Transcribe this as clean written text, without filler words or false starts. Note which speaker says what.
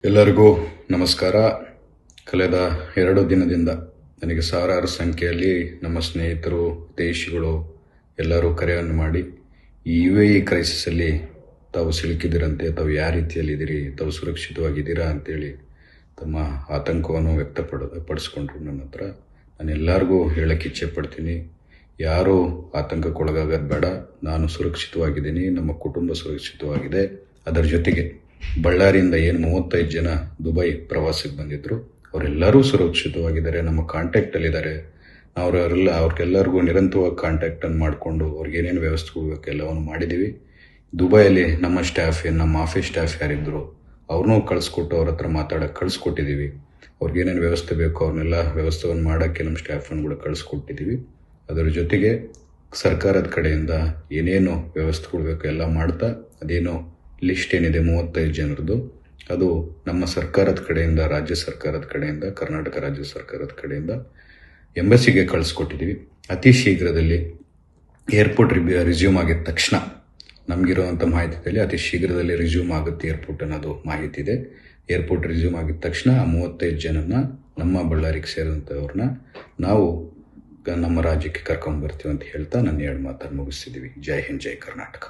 Speaker 1: ಎಲ್ಲರಿಗೂ ನಮಸ್ಕಾರ. ಕಳೆದ 2 ದಿನದಿಂದ ನನಗೆ ಸಾವಿರಾರು ಸಂಖ್ಯೆಯಲ್ಲಿ ನಮ್ಮ ಸ್ನೇಹಿತರು, ದೇಶಿಗಳು ಎಲ್ಲರೂ ಕರೆಯನ್ನು ಮಾಡಿ ಈ UAE ಕ್ರೈಸಿಸಲ್ಲಿ ತಾವು ಸಿಲುಕಿದಿರಂತೆ, ತಾವು ಯಾವ ರೀತಿಯಲ್ಲಿದ್ದೀರಿ, ತಾವು ಸುರಕ್ಷಿತವಾಗಿದ್ದೀರಾ ಅಂತೇಳಿ ತಮ್ಮ ಆತಂಕವನ್ನು ವ್ಯಕ್ತಪಡಿಸ್ಕೊಂಡ್ರು ನನ್ನ ಹತ್ರ. ನಾನು ಎಲ್ಲರಿಗೂ ಹೇಳಕ್ಕೆ ಇಚ್ಛೆ ಪಡ್ತೀನಿ, ಯಾರೂ ಆತಂಕಕ್ಕೊಳಗಾಗೋದು ಬೇಡ. ನಾನು ಸುರಕ್ಷಿತವಾಗಿದ್ದೀನಿ, ನಮ್ಮ ಕುಟುಂಬ ಸುರಕ್ಷಿತವಾಗಿದೆ. ಅದರ ಜೊತೆಗೆ ಬಳ್ಳಾರಿಯಿಂದ ಏನು 35 ಜನ ದುಬೈ ಪ್ರವಾಸಕ್ಕೆ ಬಂದಿದ್ರು ಅವರೆಲ್ಲರೂ ಸುರಕ್ಷಿತವಾಗಿದ್ದಾರೆ, ನಮ್ಮ ಕಾಂಟ್ಯಾಕ್ಟಲ್ಲಿದ್ದಾರೆ. ಅವ್ರಿಗೆಲ್ಲರಿಗೂ ನಿರಂತರವಾಗಿ ಕಾಂಟ್ಯಾಕ್ಟನ್ನು ಮಾಡಿಕೊಂಡು ಅವ್ರಿಗೆ ಏನೇನು ವ್ಯವಸ್ಥೆಗಳು ಬೇಕು ಎಲ್ಲವನ್ನು ಮಾಡಿದ್ದೀವಿ. ದುಬೈಯಲ್ಲಿ ನಮ್ಮ ಸ್ಟಾಫ್, ನಮ್ಮ ಆಫೀಸ್ ಸ್ಟಾಫ್ ಯಾರಿದ್ರು ಅವ್ರನ್ನೂ ಕಳಿಸ್ಕೊಟ್ಟು ಅವ್ರ ಹತ್ರ ಮಾತಾಡೋಕ್ಕೆ ಕಳಿಸ್ಕೊಟ್ಟಿದ್ದೀವಿ. ಅವ್ರಿಗೆ ಏನೇನು ವ್ಯವಸ್ಥೆ ಬೇಕು ಅವ್ರನ್ನೆಲ್ಲ ವ್ಯವಸ್ಥೆಯನ್ನು ಮಾಡೋಕ್ಕೆ ನಮ್ಮ ಸ್ಟಾಫನ್ನು ಕೂಡ ಕಳಿಸ್ಕೊಟ್ಟಿದ್ದೀವಿ. ಅದರ ಜೊತೆಗೆ ಸರ್ಕಾರದ ಕಡೆಯಿಂದ ಏನೇನು ವ್ಯವಸ್ಥೆಗಳು ಬೇಕು ಎಲ್ಲ ಮಾಡ್ತಾ, ಅದೇನೋ ಲಿಸ್ಟ್ ಏನಿದೆ 35 ಜನರದ್ದು, ಅದು ನಮ್ಮ ಸರ್ಕಾರದ ಕಡೆಯಿಂದ, ರಾಜ್ಯ ಸರ್ಕಾರದ ಕಡೆಯಿಂದ, ಕರ್ನಾಟಕ ರಾಜ್ಯ ಸರ್ಕಾರದ ಕಡೆಯಿಂದ ಎಂಬಸಿಗೆ ಕಳಿಸ್ಕೊಟ್ಟಿದ್ದೀವಿ. ಅತಿ ಶೀಘ್ರದಲ್ಲಿ ಏರ್ಪೋರ್ಟ್ ರಿಸ್ಯೂಮ್ ಆಗಿದ ತಕ್ಷಣ, ನಮಗಿರುವಂಥ ಮಾಹಿತಿಯಲ್ಲಿ ಅತಿ ಶೀಘ್ರದಲ್ಲಿ ರಿಸ್ಯೂಮ್ ಆಗುತ್ತೆ ಏರ್ಪೋರ್ಟ್ ಅನ್ನೋದು ಮಾಹಿತಿ ಇದೆ. ಏರ್ಪೋರ್ಟ್ ರಿಸ್ಯೂಮ್ ಆಗಿದ ತಕ್ಷಣ ಆ 35 ಜನನ ನಮ್ಮ ಬಳ್ಳಾರಿಗೆ ಸೇರಿದಂಥವ್ರನ್ನ ನಾವು ನಮ್ಮ ರಾಜ್ಯಕ್ಕೆ ಕರ್ಕೊಂಡ್ಬರ್ತೀವಿ ಅಂತ ಹೇಳ್ತಾ ನನ್ನ 2 ಮಾತನ್ನು ಮುಗಿಸ್ತಿದ್ದೀವಿ. ಜೈ ಹಿಂದ್, ಜೈ ಕರ್ನಾಟಕ.